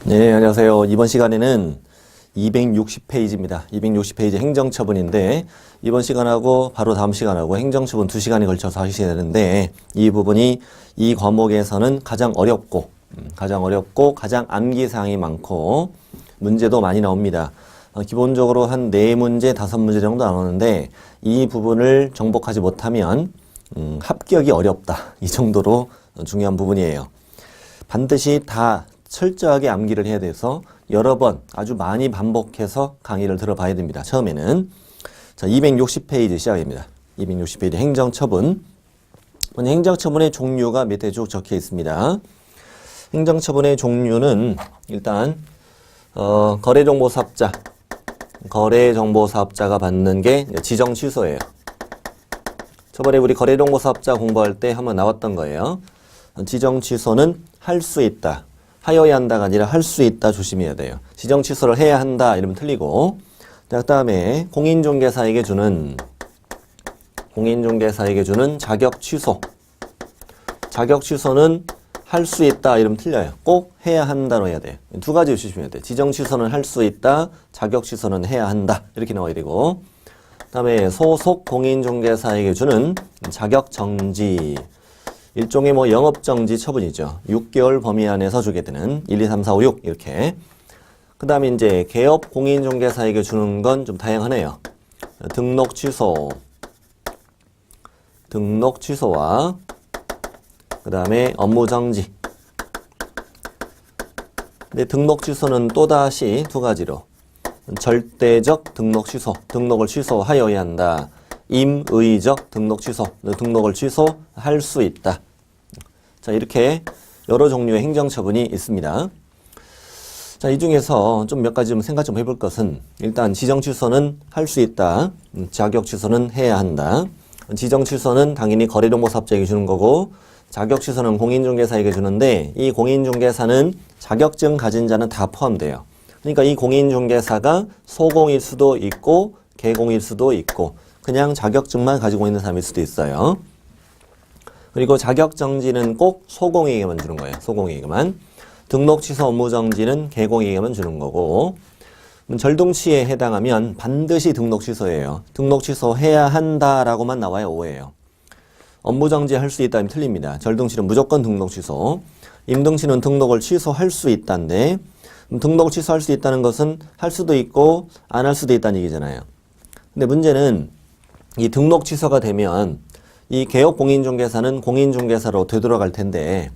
네, 안녕하세요. 이번 시간에는 260페이지입니다. 260페이지 행정처분인데 이번 시간하고 바로 다음 시간하고 행정처분 2시간에 걸쳐서 하셔야 되는데 이 부분이 이 과목에서는 가장 어렵고 가장 암기사항이 많고 문제도 많이 나옵니다. 기본적으로 한 4문제, 5문제 정도 나오는데 이 부분을 정복하지 못하면 합격이 어렵다. 이 정도로 중요한 부분이에요. 반드시 다 철저하게 암기를 해야 돼서 여러 번 아주 많이 반복해서 강의를 들어봐야 됩니다. 처음에는 자 260페이지 시작입니다. 260페이지 행정처분. 행정처분의 종류가 밑에 쭉 적혀 있습니다. 행정처분의 종류는 일단 거래정보사업자가 받는 게 지정 취소예요. 저번에 우리 거래정보사업자 공부할 때 한번 나왔던 거예요. 지정 취소는 할 수 있다. 하여야 한다가 아니라 할 수 있다 조심해야 돼요. 지정 취소를 해야 한다 이러면 틀리고. 자, 그다음에 공인중개사에게 주는 자격 취소. 자격 취소는 할 수 있다 이러면 틀려요. 꼭 해야 한다로 해야 돼요. 두 가지 조심해야 돼요. 지정 취소는 할 수 있다. 자격 취소는 해야 한다. 이렇게 나와야 되고. 그다음에 소속 공인중개사에게 주는 자격 정지. 일종의 영업정지 처분이죠. 6개월 범위 안에서 주게 되는 1, 2, 3, 4, 5, 6 이렇게. 그 다음에 이제 개업 공인중개사에게 주는 건 좀 다양하네요. 등록 취소와 그 다음에 업무정지. 근데 등록 취소는 또다시 두 가지로 절대적 등록 취소, 등록을 취소하여야 한다. 임의적 등록 취소, 등록을 취소할 수 있다. 자, 이렇게 여러 종류의 행정처분이 있습니다. 자, 이 중에서 좀 몇 가지 좀 생각 좀 해볼 것은 일단 지정 취소는 할 수 있다. 자격 취소는 해야 한다. 지정 취소는 당연히 거래정보사업자에게 주는 거고 자격 취소는 공인중개사에게 주는데 이 공인중개사는 자격증 가진 자는 다 포함돼요. 그러니까 이 공인중개사가 소공일 수도 있고 개공일 수도 있고 그냥 자격증만 가지고 있는 사람일 수도 있어요. 그리고 자격정지는 꼭 소공에게만 주는 거예요. 소공에게만. 등록 취소 업무정지는 개공에게만 주는 거고 절동치에 해당하면 반드시 등록 취소예요. 등록 취소해야 한다라고만 나와야 오해예요. 업무정지 할 수 있다면 틀립니다. 절동치는 무조건 등록 취소. 임등치는 등록을 취소할 수 있다인데 등록을 취소할 수 있다는 것은 할 수도 있고 안 할 수도 있다는 얘기잖아요. 근데 문제는 이 등록 취소가 되면 이 개업 공인중개사는 공인중개사로 되돌아갈 텐데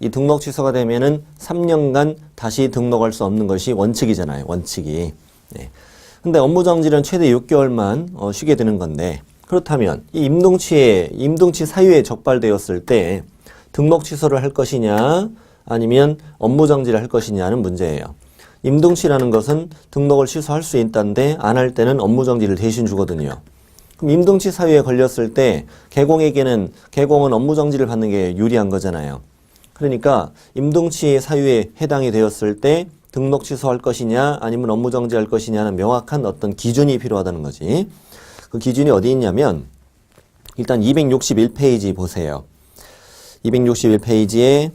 이 등록 취소가 되면은 3년간 다시 등록할 수 없는 것이 원칙이잖아요. 원칙이. 네. 근데 업무정지는 최대 6개월만 쉬게 되는 건데 그렇다면 이 임등치 사유에 적발되었을 때 등록 취소를 할 것이냐 아니면 업무정지를 할 것이냐는 문제예요. 임등치라는 것은 등록을 취소할 수 있다는데 안 할 때는 업무정지를 대신 주거든요. 그럼 임등치 사유에 걸렸을 때 개공은 업무정지를 받는 게 유리한 거잖아요. 그러니까 임등치 사유에 해당이 되었을 때 등록 취소할 것이냐 아니면 업무정지할 것이냐는 명확한 어떤 기준이 필요하다는 거지. 그 기준이 어디 있냐면 일단 261페이지 보세요. 261페이지에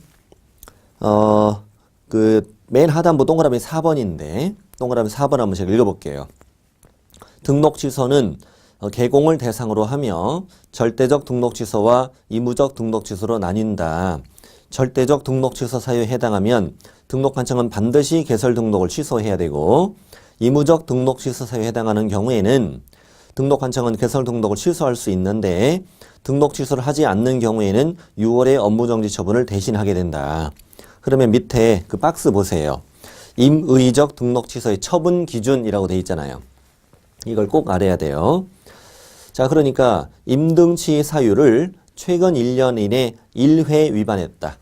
맨 하단부 동그라미 4번인데 동그라미 4번 한번 제가 읽어볼게요. 등록 취소는 개공을 대상으로 하며 절대적 등록 취소와 의무적 등록 취소로 나뉜다. 절대적 등록 취소 사유에 해당하면 등록관청은 반드시 개설 등록을 취소해야 되고 의무적 등록 취소 사유에 해당하는 경우에는 등록관청은 개설 등록을 취소할 수 있는데 등록 취소를 하지 않는 경우에는 6월에 업무정지 처분을 대신하게 된다. 그러면 밑에 그 박스 보세요. 임의적 등록 취소의 처분 기준이라고 돼 있잖아요. 이걸 꼭 알아야 돼요. 자, 그러니까 임등치 사유를 최근 1년 이내 1회 위반했다.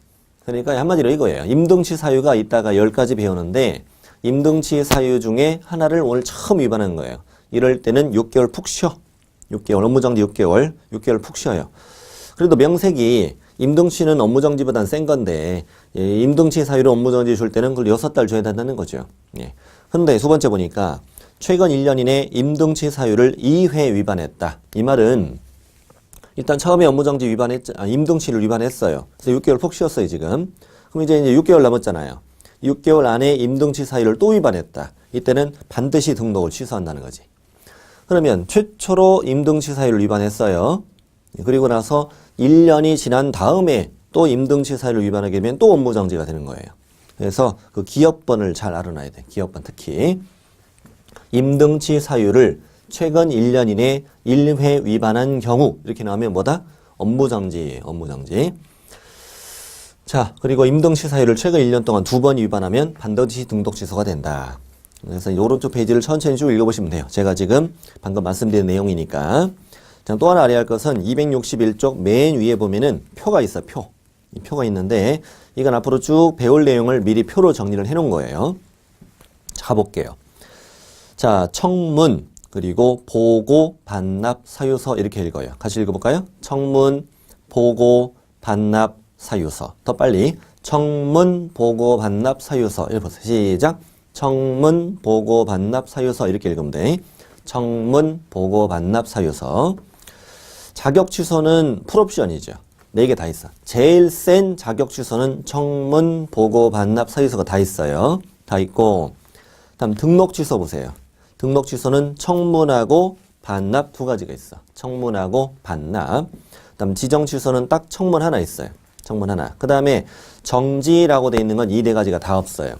그러니까 한마디로 이거예요. 임등치 사유가 있다가 10가지 배우는데 임등치 사유 중에 하나를 오늘 처음 위반한 거예요. 이럴 때는 6개월 푹 쉬어. 6개월, 업무정지 6개월 푹 쉬어요. 그래도 명색이 임등치는 업무정지보단 센 건데 임등치 사유로 업무정지 줄 때는 그걸 6달 줘야 된다는 거죠. 예. 근데 두 번째 보니까 최근 1년 이내 임등치 사유를 2회 위반했다. 이 말은 일단 처음에 업무정지 임등치를 위반했어요. 그래서 6개월 푹 쉬었어요, 지금. 그럼 이제 6개월 남았잖아요. 6개월 안에 임등치 사유를 또 위반했다. 이때는 반드시 등록을 취소한다는 거지. 그러면 최초로 임등치 사유를 위반했어요. 그리고 나서 1년이 지난 다음에 또 임등치 사유를 위반하게 되면 또 업무정지가 되는 거예요. 그래서 그 기업번을 잘 알아놔야 돼. 기업번 특히. 임등치 사유를 최근 1년 이내 1회 위반한 경우 이렇게 나오면 뭐다? 업무정지예요. 업무정지. 자, 그리고 임등치 사유를 최근 1년 동안 2번 위반하면 반드시 등록 취소가 된다. 그래서 오른쪽 페이지를 천천히 쭉 읽어보시면 돼요. 제가 지금 방금 말씀드린 내용이니까. 자, 또 하나 알아야 할 것은 261쪽 맨 위에 보면은 표가 있어, 표. 이 표가 있는데 이건 앞으로 쭉 배울 내용을 미리 표로 정리를 해 놓은 거예요. 자, 가볼게요. 자, 청문, 그리고 보고, 반납, 사유서 이렇게 읽어요. 같이 읽어볼까요? 청문, 보고, 반납, 사유서. 더 빨리. 청문, 보고, 반납, 사유서. 읽어보세요. 시작. 청문, 보고, 반납, 사유서 이렇게 읽으면 돼. 청문, 보고, 반납, 사유서. 자격 취소는 풀옵션이죠. 4개 다 있어. 제일 센 자격 취소는 청문, 보고, 반납, 사유서가 다 있어요. 다 있고 다음 등록 취소 보세요. 등록 취소는 청문하고 반납 2가지가 있어. 청문하고 반납. 다음 지정 취소는 딱 청문 하나 있어요. 청문 하나. 그 다음에 정지라고 돼 있는 건 이 4가지가 다 없어요.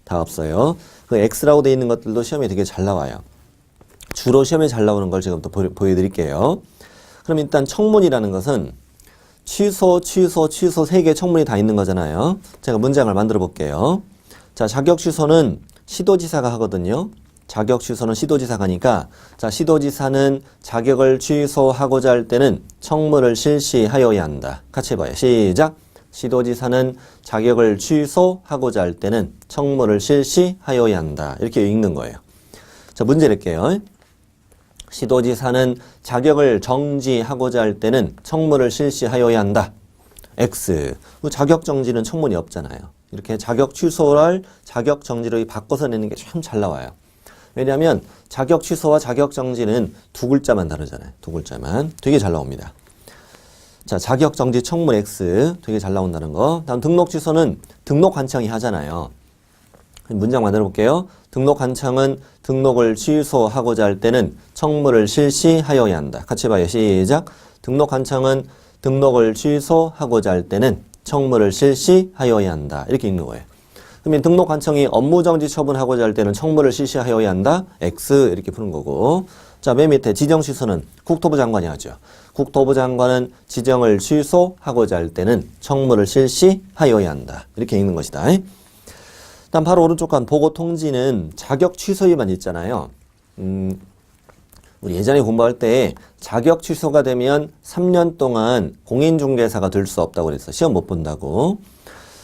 다 없어요. 그 X라고 돼 있는 것들도 시험에 되게 잘 나와요. 주로 시험에 잘 나오는 걸 지금 또 보여드릴게요. 그럼 일단 청문이라는 것은 취소 3개 청문이 다 있는 거잖아요. 제가 문장을 만들어 볼게요. 자, 자격 취소는 시도지사가 하거든요. 자격 취소는 시도지사가 하니까 자, 시도지사는 자격을 취소하고자 할 때는 청문을 실시하여야 한다. 같이 해봐요. 시작. 시도지사는 자격을 취소하고자 할 때는 청문을 실시하여야 한다. 이렇게 읽는 거예요. 자, 문제 낼게요. 시도지사는 자격을 정지하고자 할 때는 청문을 실시하여야 한다. X. 자격 정지는 청문이 없잖아요. 이렇게 자격 취소를 자격 정지로 바꿔서 내는 게 참 잘 나와요. 왜냐하면 자격 취소와 자격 정지는 2글자만 다르잖아요. 2글자만. 되게 잘 나옵니다. 자, 자격 정지 청문 X. 되게 잘 나온다는 거. 다음 등록 취소는 등록 관청이 하잖아요. 문장 만들어 볼게요. 등록 관청은 등록을 취소하고자 할 때는 청문을 실시하여야 한다. 같이 봐요. 시작. 등록 관청은 등록을 취소하고자 할 때는 청문을 실시하여야 한다. 이렇게 읽는 거예요. 그러면 등록 관청이 업무정지 처분하고자 할 때는 청문을 실시하여야 한다. X 이렇게 푸는 거고. 자, 맨 밑에 지정 취소는 국토부 장관이 하죠. 국토부 장관은 지정을 취소하고자 할 때는 청문을 실시하여야 한다. 이렇게 읽는 것이다. 다음 바로 오른쪽 간 보고 통지는 자격 취소에만 있잖아요. 우리 예전에 공부할 때 자격 취소가 되면 3년 동안 공인중개사가 될 수 없다고 그랬어. 시험 못 본다고.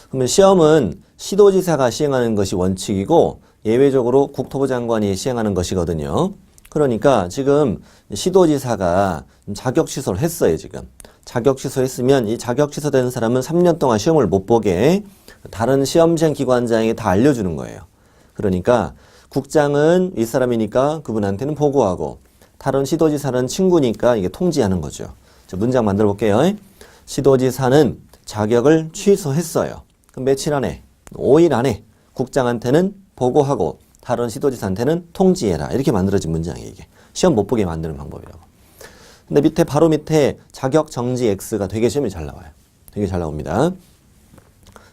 그러면 시험은 시도지사가 시행하는 것이 원칙이고 예외적으로 국토부 장관이 시행하는 것이거든요. 그러니까 지금 시도지사가 자격 취소를 했어요. 지금. 자격 취소했으면 이 자격 취소된 사람은 3년 동안 시험을 못 보게 다른 시험장 기관장이 다 알려주는 거예요. 그러니까 국장은 윗사람이니까 그분한테는 보고하고 다른 시도지사는 친구니까 이게 통지하는 거죠. 자, 문장 만들어 볼게요. 시도지사는 자격을 취소했어요. 그럼 며칠 안에? 5일 안에 국장한테는 보고하고 다른 시도지사한테는 통지해라. 이렇게 만들어진 문장이에요. 이게. 시험 못 보게 만드는 방법이라고. 근데 밑에 바로 밑에 자격 정지 X가 되게 시험이 잘 나와요. 되게 잘 나옵니다.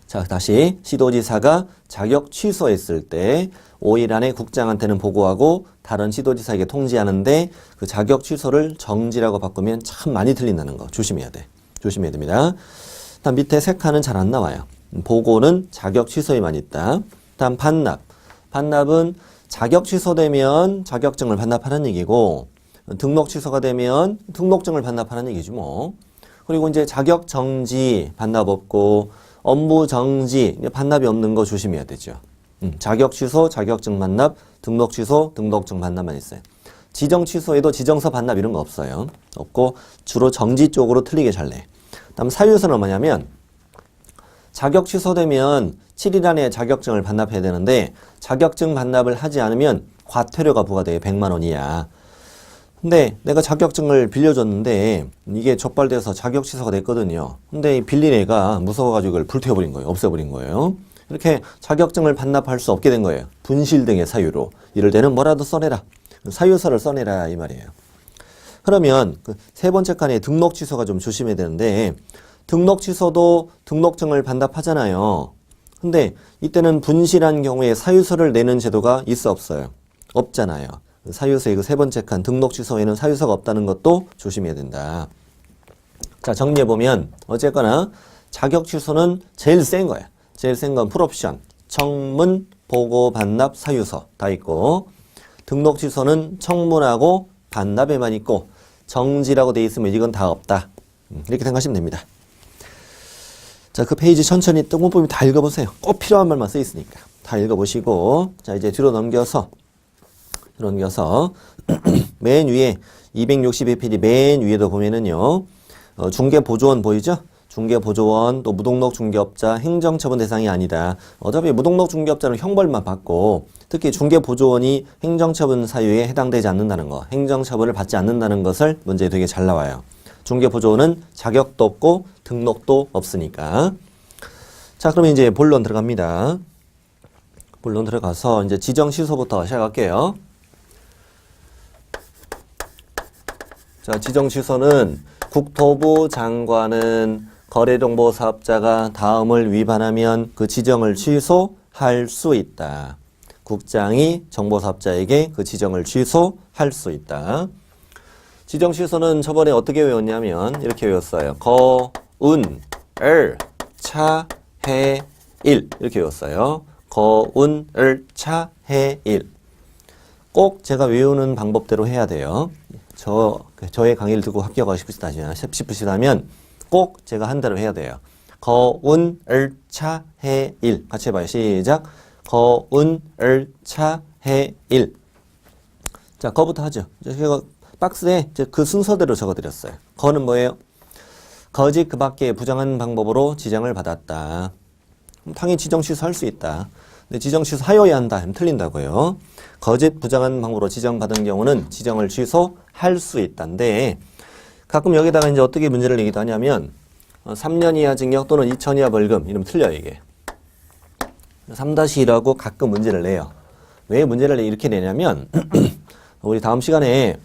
자, 다시 시도지사가 자격 취소했을 때 5일 안에 국장한테는 보고하고 다른 시도지사에게 통지하는데 그 자격 취소를 정지라고 바꾸면 참 많이 틀린다는 거 조심해야 돼. 조심해야 됩니다. 다음 밑에 세 칸은 잘 안 나와요. 보고는 자격 취소에만 있다. 다음 반납. 반납은 자격 취소되면 자격증을 반납하는 얘기고 등록 취소가 되면 등록증을 반납하는 얘기지 뭐. 그리고 이제 자격 정지 반납 없고 업무 정지 반납이 없는 거 조심해야 되죠. 자격 취소, 자격증 반납, 등록 취소, 등록증 반납만 있어요. 지정 취소에도 지정서 반납 이런 거 없어요. 없고 주로 정지 쪽으로 틀리게 잘 내. 다음 사유서는 뭐냐면 자격 취소되면 7일 안에 자격증을 반납해야 되는데 자격증 반납을 하지 않으면 과태료가 부과돼요. 100만 원 이하. 근데 내가 자격증을 빌려줬는데 이게 적발돼서 자격 취소가 됐거든요. 근데 이 빌린 애가 무서워가지고 이걸 불태워버린 거예요. 없애버린 거예요. 이렇게 자격증을 반납할 수 없게 된 거예요. 분실 등의 사유로. 이럴 때는 뭐라도 써내라. 사유서를 써내라 이 말이에요. 그러면 그 세 번째 칸에 등록 취소가 좀 조심해야 되는데 등록 취소도 등록증을 반납하잖아요. 근데 이때는 분실한 경우에 사유서를 내는 제도가 있어 없어요? 없잖아요. 사유서의 그 세 번째 칸 등록 취소에는 사유서가 없다는 것도 조심해야 된다. 자, 정리해보면 어쨌거나 자격 취소는 제일 센 거야. 제일 센 건 풀옵션, 청문, 보고, 반납, 사유서 다 있고 등록 취소는 청문하고 반납에만 있고 정지라고 돼 있으면 이건 다 없다. 이렇게 생각하시면 됩니다. 자, 그 페이지 천천히 꼼꼼히 다 읽어보세요. 꼭 필요한 말만 써 있으니까 다 읽어보시고 자 이제 뒤로 넘겨서 맨 위에 262페이지 맨 위에도 보면은요 중개보조원 보이죠? 중개보조원 또 무등록 중개업자 행정처분 대상이 아니다. 어차피 무등록 중개업자는 형벌만 받고 특히 중개보조원이 행정처분 사유에 해당되지 않는다는 거, 행정처분을 받지 않는다는 것을 문제에 되게 잘 나와요. 중개보조원은 자격도 없고 등록도 없으니까. 자, 그러면 이제 본론 들어갑니다. 본론 들어가서 이제 지정 취소부터 시작할게요. 자, 지정 취소는 국토부 장관은 거래정보사업자가 다음을 위반하면 그 지정을 취소할 수 있다. 국장이 정보사업자에게 그 지정을 취소할 수 있다. 지정 취소는 저번에 어떻게 외웠냐면 이렇게 외웠어요. 거운, 을, 차, 해, 일 이렇게 외웠어요. 거운, 을, 차, 해, 일. 꼭 제가 외우는 방법대로 해야 돼요. 저의 강의를 듣고 합격하고 싶으시다면 꼭 제가 한 대로 해야 돼요. 거운, 을, 차, 해, 일. 같이 해봐요. 시작. 거운, 을, 차, 해, 일. 자, 거부터 하죠. 제가 박스에 그 순서대로 적어드렸어요. 거는 뭐예요? 거짓 그 밖에 부정한 방법으로 지정을 받았다. 당연히 지정 취소할 수 있다. 근데 지정 취소하여야 한다 하면 틀린다고요. 거짓 부정한 방법으로 지정받은 경우는 지정을 취소할 수 있다인데 가끔 여기다가 이제 어떻게 문제를 내기도 하냐면 3년 이하 징역 또는 2천 이하 벌금 이러면 틀려요 이게. 3-1하고 가끔 문제를 내요. 왜 문제를 이렇게 내냐면 우리 다음 시간에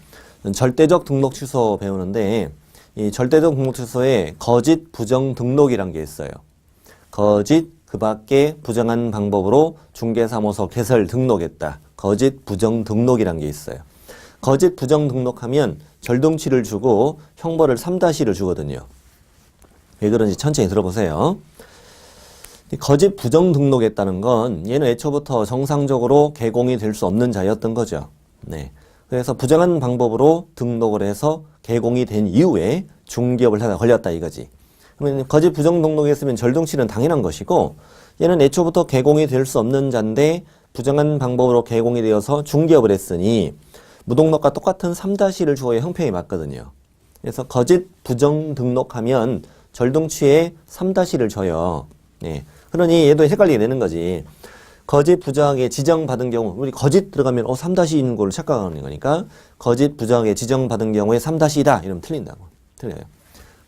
절대적 등록 취소 배우는데 이 절대적 등록 취소에 거짓 부정 등록이란 게 있어요. 거짓 그 밖에 부정한 방법으로 중개사무소 개설 등록했다. 거짓 부정 등록이란 게 있어요. 거짓 부정 등록하면 절등치를 주고 형벌을 3-1을 주거든요. 왜 그런지 천천히 들어보세요. 거짓 부정 등록했다는 건 얘는 애초부터 정상적으로 개공이 될 수 없는 자였던 거죠. 네. 그래서 부정한 방법으로 등록을 해서 개공이 된 이후에 중개업을 하다 걸렸다 이거지. 그러면 거짓 부정 등록했으면 절등치는 당연한 것이고 얘는 애초부터 개공이 될 수 없는 자인데 부정한 방법으로 개공이 되어서 중개업을 했으니 무등록과 똑같은 3-1을 주어야 형평이 맞거든요. 그래서 거짓 부정 등록하면 절등치에 3-1을 줘요. 네. 그러니 얘도 헷갈리게 되는 거지. 거짓 부정하게 지정받은 경우 우리 거짓 들어가면 3-2인 걸로 착각하는 거니까 거짓 부정하게 지정받은 경우에 3-2다 이러면 틀린다고. 틀려요.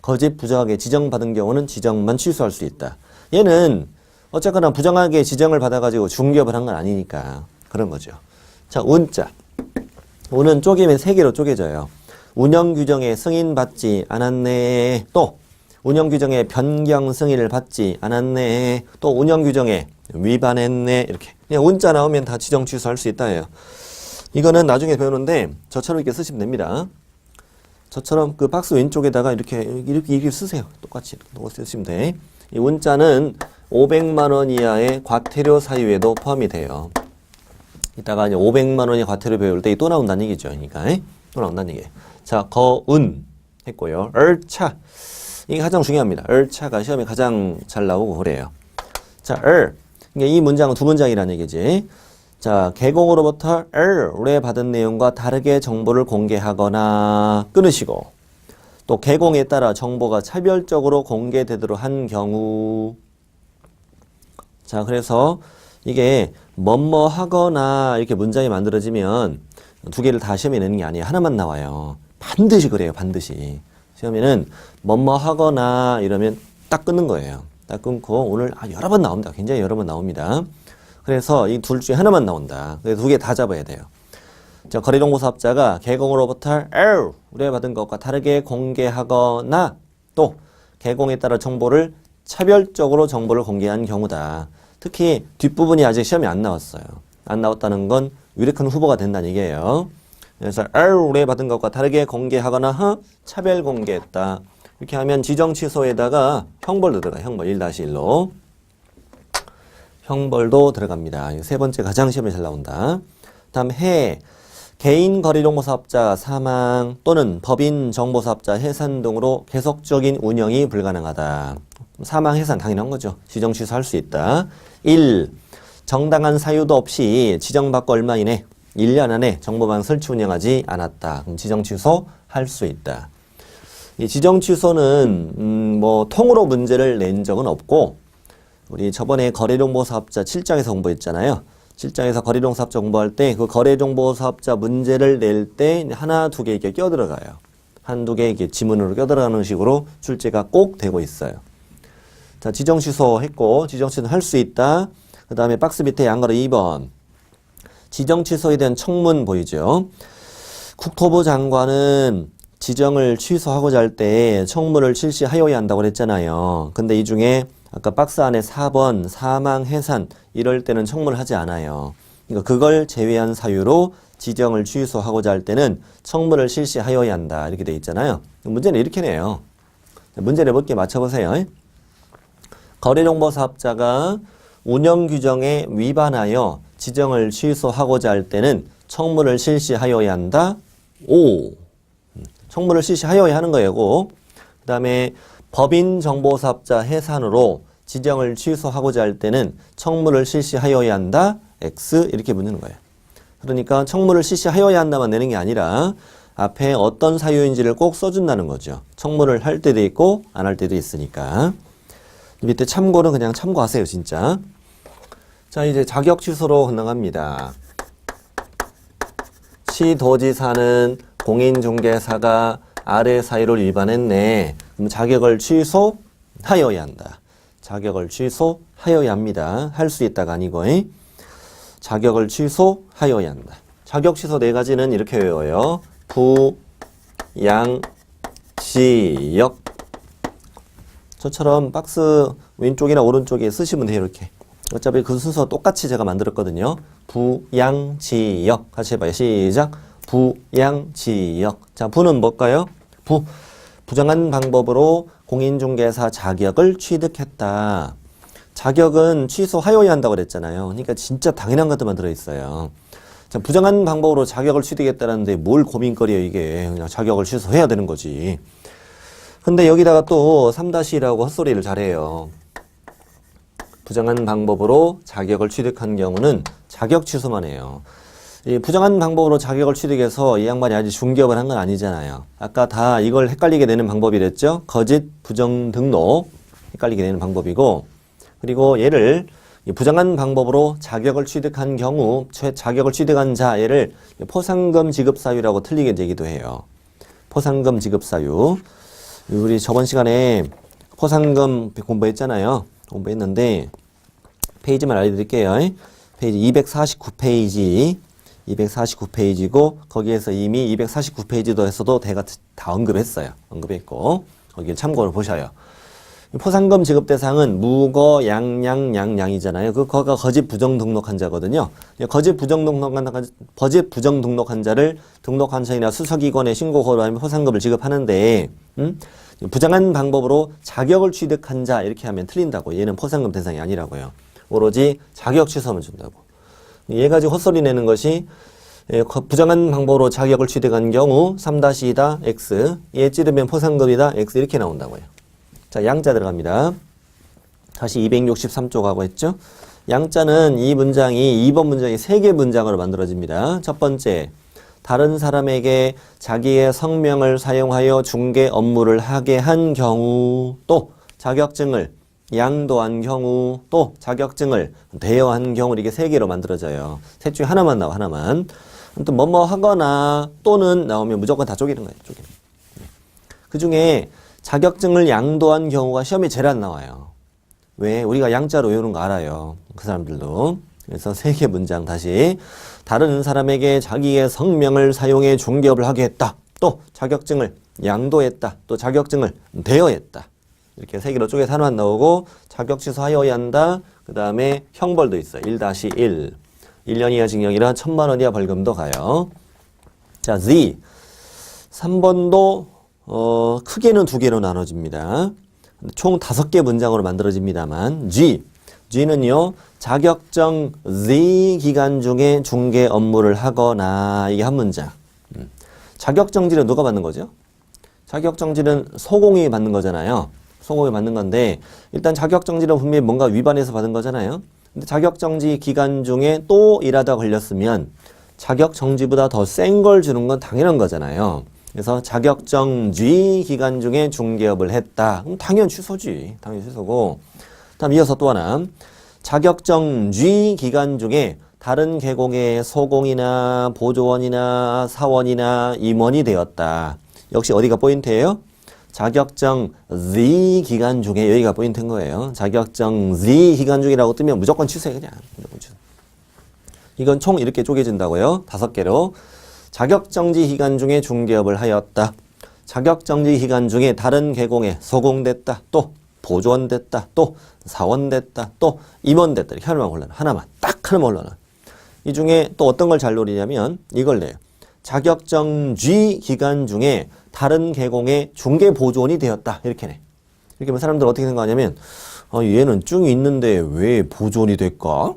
거짓 부정하게 지정받은 경우는 지정만 취소할 수 있다. 얘는 어쨌거나 부정하게 지정을 받아가지고 중개업을 한 건 아니니까 그런 거죠. 자, 운자. 운은 쪼개면 3개로 쪼개져요. 운영규정에 승인받지 않았네. 또 운영규정에 변경 승인을 받지 않았네. 또 운영규정에 위반했네. 이렇게 그냥 운자 나오면 다 지정 취소할 수 있다예요. 이거는 나중에 배우는데 저처럼 이렇게 쓰시면 됩니다. 저처럼 그 박스 왼쪽에다가 이렇게 쓰세요. 똑같이 쓰시면 돼. 이 운자는 500만 원 이하의 과태료 사유에도 포함이 돼요. 이따가 이제 500만 원의 과태료 배울 때 또 나온다는 얘기죠. 그러니까 또 나온다는 얘기예요. 자, 거운 했고요. 얼차. 이게 가장 중요합니다. 얼차가 시험에 가장 잘 나오고 그래요. 자, 이 문장은 두 문장이라는 얘기지. 자, 개공으로부터 을에 받은 내용과 다르게 정보를 공개하거나 끊으시고 또 개공에 따라 정보가 차별적으로 공개되도록 한 경우. 자, 그래서 이게 뭐뭐 하거나 이렇게 문장이 만들어지면 두 개를 다 시험에 내는 게 아니에요. 하나만 나와요. 반드시 그래요. 반드시. 시험에는 뭐뭐 하거나 이러면 딱 끊는 거예요. 딱 끊고 오늘 여러 번 나옵니다. 굉장히 여러 번 나옵니다. 그래서 이 둘 중에 하나만 나온다. 그래서 두 개 다 잡아야 돼요. 자, 거래정보사업자가 개공으로부터 의뢰받은 것과 다르게 공개하거나 또 개공에 따라 정보를 차별적으로 정보를 공개한 경우다. 특히 뒷부분이 아직 시험에 안 나왔어요. 안 나왔다는 건 유력한 후보가 된다는 얘기예요. 그래서 의뢰받은 것과 다르게 공개하거나 차별 공개했다. 이렇게 하면 지정 취소에다가 형벌도 들어가요. 형벌 1-1로. 형벌도 들어갑니다. 세 번째 가장 시험에 잘 나온다. 다음 개인 거래정보사업자 사망 또는 법인 정보사업자 해산 등으로 계속적인 운영이 불가능하다. 사망 해산 당연한 거죠. 지정 취소할 수 있다. 1. 정당한 사유도 없이 지정받고 얼마 이내 1년 안에 정보망 설치 운영하지 않았다. 그럼 지정 취소할 수 있다. 이 지정 취소는 뭐 통으로 문제를 낸 적은 없고 우리 저번에 거래정보사업자 7장에서 공부했잖아요. 7장에서 거래정보사업자 공부할 때 그 거래정보사업자 문제를 낼 때 하나 두 개 이렇게 껴들어가요. 한두 개 이렇게 지문으로 껴들어가는 식으로 출제가 꼭 되고 있어요. 자, 지정 취소했고 지정 취소는 할 수 있다. 그 다음에 박스 밑에 양가로 2번 지정 취소에 대한 청문 보이죠. 국토부 장관은 지정을 취소하고자 할 때 청문을 실시하여야 한다고 그랬잖아요. 근데 이 중에 아까 박스 안에 4번 사망 해산 이럴 때는 청문을 하지 않아요. 그러니까 그걸 제외한 사유로 지정을 취소하고자 할 때는 청문을 실시하여야 한다. 이렇게 돼 있잖아요. 문제는 이렇게 내요. 문제 내볼게 맞춰보세요. 거래정보사업자가 운영규정에 위반하여 지정을 취소하고자 할 때는 청문을 실시하여야 한다. 오. 청문을 실시하여야 하는 거예요. 그 다음에 법인정보사업자 해산으로 지정을 취소하고자 할 때는 청문을 실시하여야 한다. X 이렇게 묻는 거예요. 그러니까 청문을 실시하여야 한다만 내는 게 아니라 앞에 어떤 사유인지를 꼭 써준다는 거죠. 청문을 할 때도 있고 안 할 때도 있으니까. 밑에 참고는 그냥 참고하세요. 진짜. 자, 이제 자격 취소로 건너갑니다. 시도지사는 공인중개사가 아래 사유를 위반했네. 그럼 자격을 취소하여야 한다. 자격을 취소하여야 합니다. 할 수 있다가 아니고 자격을 취소하여야 한다. 자격 취소 네 가지는 이렇게 외워요. 부, 양, 지, 역. 저처럼 박스 왼쪽이나 오른쪽에 쓰시면 돼요. 이렇게. 어차피 그 순서 똑같이 제가 만들었거든요. 부, 양, 지, 역. 같이 해봐요. 시작. 부, 양, 지, 역. 자, 부는 뭘까요? 부정한 방법으로 공인중개사 자격을 취득했다. 자격은 취소하여야 한다고 그랬잖아요. 그러니까 진짜 당연한 것들만 들어있어요. 자, 부정한 방법으로 자격을 취득했다는데 뭘 고민거리예요 이게. 그냥 자격을 취소해야 되는 거지. 근데 여기다가 또 3-2라고 헛소리를 잘해요. 부정한 방법으로 자격을 취득한 경우는 자격 취소만 해요. 이 부정한 방법으로 자격을 취득해서 이 양반이 아직 중개업을 한 건 아니잖아요. 아까 다 이걸 헷갈리게 되는 방법이랬죠. 거짓 부정 등록 헷갈리게 되는 방법이고, 그리고 얘를 부정한 방법으로 자격을 취득한 경우 자격을 취득한 자 얘를 포상금 지급 사유라고 틀리게 되기도 해요. 포상금 지급 사유. 우리 저번 시간에 포상금 공부했잖아요. 공부했는데 페이지만 알려드릴게요. 페이지 249페이지 249페이지고 거기에서 이미 249페이지도에서도 다 언급했어요. 언급했고 거기를 참고로 보셔요. 포상금 지급 대상은 무거, 양이잖아요. 거가 거짓 부정 등록한 자거든요. 거짓 부정 등록한 자를 등록한청이나 수서기관에 신고하고 하면 포상금을 지급하는데, 부정한 방법으로 자격을 취득한 자 이렇게 하면 틀린다고. 얘는 포상금 대상이 아니라고요. 오로지 자격 취소만 준다고. 얘 가지고 헛소리 내는 것이 부정한 방법으로 자격을 취득한 경우 3-2다 X, 얘 찌르면 포상금이다 X 이렇게 나온다고요. 자, 양자 들어갑니다. 다시 263쪽 하고 했죠. 양자는 이 문장이 2번 문장이 3개 문장으로 만들어집니다. 첫 번째, 다른 사람에게 자기의 성명을 사용하여 중개 업무를 하게 한 경우, 또 자격증을 양도한 경우, 또 자격증을 대여한 경우, 이게 3개로 만들어져요. 셋 중에 하나만 나와, 하나만. 또 뭐뭐 하거나 또는 나오면 무조건 다 쪼개는 거예요. 쪼개는. 그 중에 자격증을 양도한 경우가 시험에 제일 안 나와요. 왜? 우리가 양자로 외우는 거 알아요. 그 사람들도. 그래서 세 개 문장 다시. 다른 사람에게 자기의 성명을 사용해 중개업을 하게 했다. 또 자격증을 양도했다. 또 자격증을 대여했다. 이렇게 세 개로 쪼개서 하나만 나오고 자격 취소하여야 한다. 그 다음에 형벌도 있어요. 1-1. 1년 이하 징역이라 1,000만 원 이하 벌금도 가요. 자, Z. 3번도 크게는 두 개로 나눠집니다. 총 5개 문장으로 만들어집니다만 G. G는요. 자격증 Z 기간 중에 중개 업무를 하거나 이게 한 문장. 자격정지는 누가 받는 거죠? 자격정지는 소공이 받는 거잖아요. 소공이 받는 건데 일단 자격정지는 분명히 뭔가 위반해서 받은 거잖아요. 근데 자격정지 기간 중에 또 일하다 걸렸으면 자격정지보다 더 센 걸 주는 건 당연한 거잖아요. 그래서 자격정지 기간 중에 중개업을 했다. 그럼 당연 취소지. 당연 취소고. 다음 이어서 또 하나. 자격정지 기간 중에 다른 계곡의 소공이나 보조원이나 사원이나 임원이 되었다. 역시 어디가 포인트예요? 자격증 Z 기간 중에 여기가 포인트인 거예요. 자격증 Z 기간 중이라고 뜨면 무조건 취소해 그냥. 무조건 취소. 이건 총 이렇게 쪼개진다고요. 5개로. 자격정지 기간 중에 중개업을 하였다. 자격정지 기간 중에 다른 계공에 소공됐다. 또 보조원됐다. 또 사원됐다. 또 임원됐다. 이렇게 하나만 골라놔. 하나만. 딱 하나만 골라놔. 이 중에 또 어떤 걸 잘 노리냐면 이걸 내요. 자격정지 기간 중에 다른 계공의 중개보조원이 되었다. 이렇게 내. 이렇게 하면 사람들 어떻게 생각하냐면 얘는 증이 있는데 왜 보조원이 될까?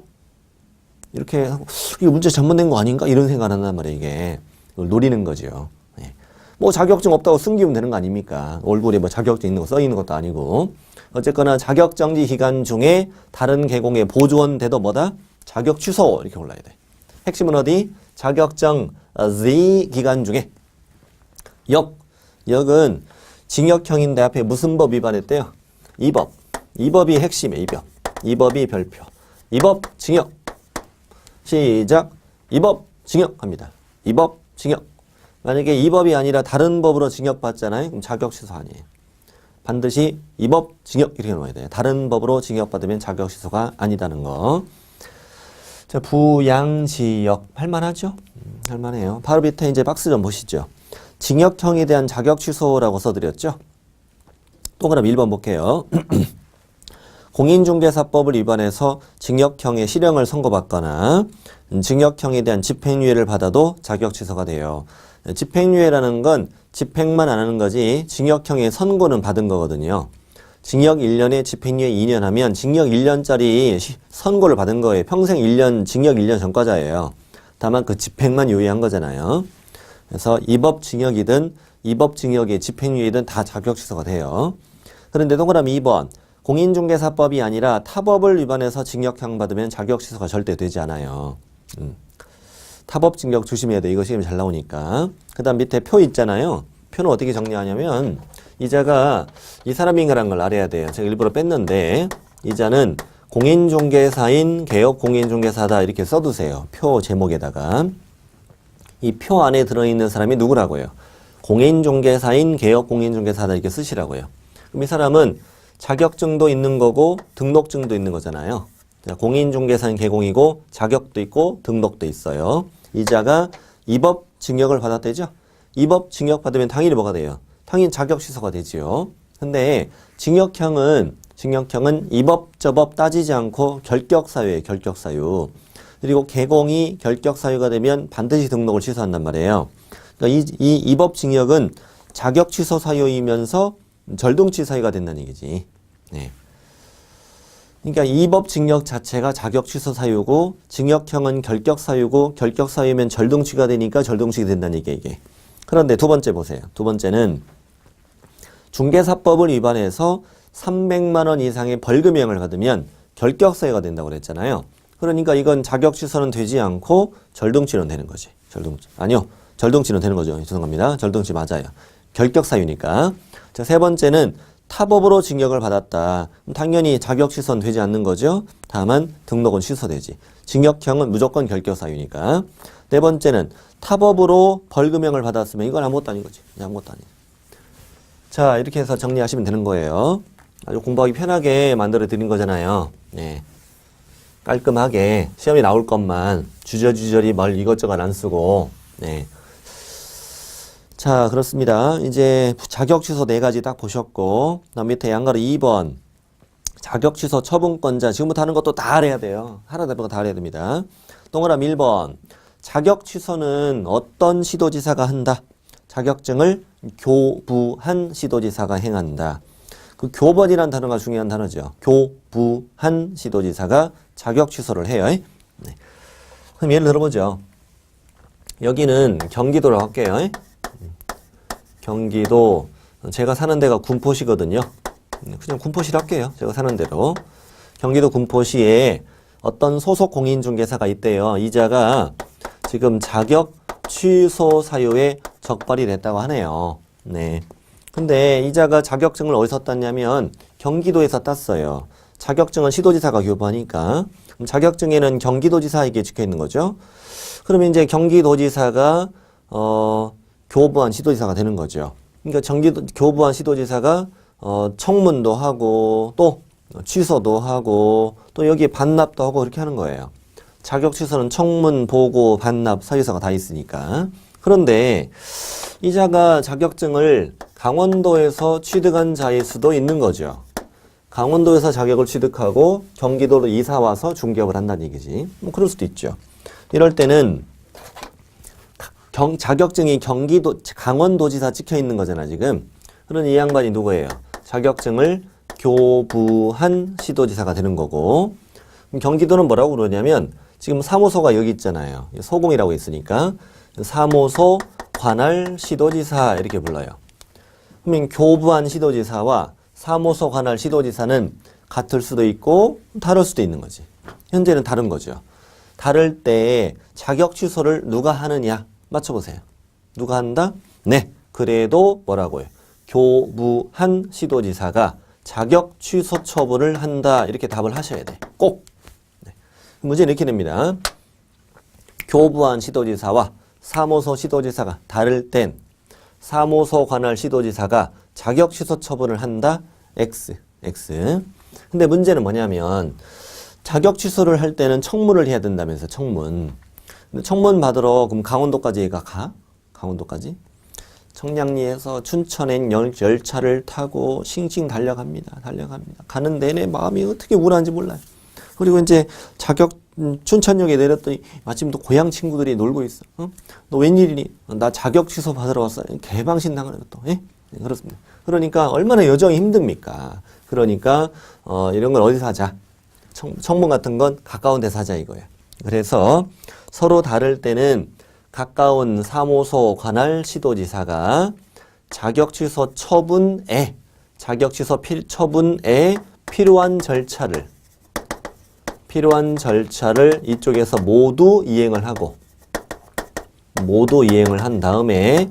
이렇게 하고 이게 문제 잘못된 거 아닌가? 이런 생각을 한단 말이에요. 이게. 이걸 노리는 거죠. 네. 뭐 자격증 없다고 숨기면 되는 거 아닙니까? 얼굴에 뭐 자격증 있는 거 써 있는 것도 아니고. 어쨌거나 자격정지 기간 중에 다른 계공의 보조원 돼도 뭐다? 자격 취소 이렇게 골라야 돼. 핵심은 어디? 자격증 Z 기간 중에 역은 징역형인데 앞에 무슨 법 위반했대요? 이 법이 핵심이에요. 이 법이 별표. 이 법 징역. 시작. 이 법 징역 합니다. 이 법 징역. 만약에 이 법이 아니라 다른 법으로 징역받잖아요. 그럼 자격 취소 아니에요. 반드시 이 법 징역 이렇게 넣어야 돼요. 다른 법으로 징역받으면 자격 취소가 아니다는 거. 자, 부양지역 할만하죠? 할만해요. 바로 밑에 이제 박스 좀 보시죠. 징역형에 대한 자격 취소라고 써드렸죠? 또 그럼 1번 볼게요. 공인중개사법을 위반해서 징역형의 실형을 선고받거나 징역형에 대한 집행유예를 받아도 자격 취소가 돼요. 집행유예라는 건 집행만 안 하는 거지 징역형의 선고는 받은 거거든요. 징역 1년에 집행유예 2년 하면 징역 1년짜리 선고를 받은 거예요. 평생 1년, 징역 1년 전과자예요. 다만 그 집행만 유예한 거잖아요. 그래서 이법 징역이든 이법 징역의 집행유예든 다 자격 취소가 돼요. 그런데 동그라미 2번. 공인중개사법이 아니라 타법을 위반해서 징역형 받으면 자격 취소가 절대 되지 않아요. 타법 징역 조심해야 돼. 이거 시험에 잘 나오니까. 그 다음 밑에 표 있잖아요. 표는 어떻게 정리하냐면 이자가 이 사람인가라는 걸 알아야 돼요. 제가 일부러 뺐는데 이자는 공인중개사인 개업공인중개사다 이렇게 써두세요. 표 제목에다가. 이 표 안에 들어있는 사람이 누구라고요? 공인중개사인 개업공인중개사다 이렇게 쓰시라고요. 그럼 이 사람은 자격증도 있는 거고 등록증도 있는 거잖아요. 공인중개사인 개공이고 자격도 있고 등록도 있어요. 이자가 이법 징역을 받았대죠? 이법 징역 받으면 당연히 뭐가 돼요? 당연히 자격 취소가 되지요. 근데 징역형은 이법 저법 따지지 않고 결격사유예요. 결격사유. 그리고 개공이 결격사유가 되면 반드시 등록을 취소한단 말이에요. 그러니까 이 이법 징역은 자격 취소 사유이면서 절등치 사유가 된다는 얘기지. 네. 그러니까 이법 징역 자체가 자격 취소 사유고 징역형은 결격 사유고 결격 사유면 절등치가 되니까 절등치가 된다는 얘기예요. 이게. 그런데 두 번째 보세요. 두 번째는 중개사법을 위반해서 300만 원 이상의 벌금형을 받으면 결격 사유가 된다고 그랬잖아요. 그러니까 이건 자격 취소는 되지 않고 절등치는 되는 거지. 절등치. 아니요. 절등치는 되는 거죠. 죄송합니다. 절등치 맞아요. 결격 사유니까. 자, 세 번째는 타법으로 징역을 받았다. 그럼 당연히 자격 취소는 되지 않는 거죠. 다만 등록은 취소되지. 징역형은 무조건 결격 사유니까. 네 번째는 타법으로 벌금형을 받았으면 이건 아무것도 아닌 거지. 아무것도 아니에요. 자, 이렇게 해서 정리하시면 되는 거예요. 아주 공부하기 편하게 만들어 드린 거잖아요. 네. 깔끔하게 시험에 나올 것만 주저주저리 뭘 이것저것 안 쓰고. 네. 자, 그렇습니다. 이제 자격 취소 4가지 딱 보셨고, 그다음 밑에 양가로 2번 자격 취소 처분권자 지금부터 하는 것도 다 알아야 돼요. 하나 대표가 다 알아야 됩니다. 동그라미 1번 자격 취소는 어떤 시도지사가 한다? 자격증을 교부한 시도지사가 행한다. 그 교번이라는 단어가 중요한 단어죠. 교부한 시도지사가 자격 취소를 해요. 네. 그럼 예를 들어보죠. 여기는 경기도로 할게요. 경기도 제가 사는 데가 군포시거든요. 그냥 군포시로 할게요. 제가 사는 대로. 경기도 군포시에 어떤 소속 공인중개사가 있대요. 이자가 지금 자격 취소 사유에 적발이 됐다고 하네요. 네. 근데 이자가 자격증을 어디서 땄냐면 경기도에서 땄어요. 자격증은 시도지사가 교부하니까. 그럼 자격증에는 경기도지사에게 적혀 있는 거죠. 그러면 이제 경기도지사가 교부한 시도지사가 되는 거죠. 그러니까 교부한 시도지사가 청문도 하고 또 취소도 하고 또 여기에 반납도 하고 그렇게 하는 거예요. 자격 취소는 청문, 보고, 반납, 사유서가 다 있으니까. 그런데 이자가 자격증을 강원도에서 취득한 자일 수도 있는 거죠. 강원도에서 자격을 취득하고 경기도로 이사 와서 중개업을 한다는 얘기지. 뭐 그럴 수도 있죠. 이럴 때는 자격증이 강원도지사 찍혀 있는 거잖아, 지금. 그러니 이 양반이 누구예요? 자격증을 교부한 시도지사가 되는 거고. 그럼 경기도는 뭐라고 그러냐면 지금 사무소가 여기 있잖아요. 소공이라고 있으니까 사무소 관할 시도지사 이렇게 불러요. 그러면 교부한 시도지사와 사무소 관할 시도지사는 같을 수도 있고 다를 수도 있는 거지. 현재는 다른 거죠. 다를 때 자격 취소를 누가 하느냐 맞춰보세요. 누가 한다? 네. 그래도 뭐라고요? 교부한 시도지사가 자격 취소 처분을 한다. 이렇게 답을 하셔야 돼. 꼭. 네. 문제는 이렇게 됩니다. 교부한 시도지사와 사무소 시도지사가 다를 땐 사무소 관할 시도지사가 자격 취소 처분을 한다. X. 근데 문제는 뭐냐면 자격 취소를 할 때는 청문을 해야 된다면서 청문. 근데 청문 받으러 그럼 강원도까지 가? 강원도까지? 청량리에서 춘천행 열차를 타고 싱싱 달려갑니다. 가는 내내 마음이 어떻게 우울한지 몰라요. 그리고 이제 춘천역에 내렸더니 마침 또 고향 친구들이 놀고 있어. 너 웬일이니? 나 자격 취소 받으러 왔어. 개방신 당하는 것도. 예? 네, 그렇습니다. 그러니까 얼마나 여정이 힘듭니까? 그러니까 이런 걸 어디서 하자? 청문 같은 건 가까운 데서 하자 이거예요. 그래서 서로 다를 때는 가까운 사무소 관할 시도지사가 자격 취소 처분에 필요한 절차를 이쪽에서 모두 이행을 한 다음에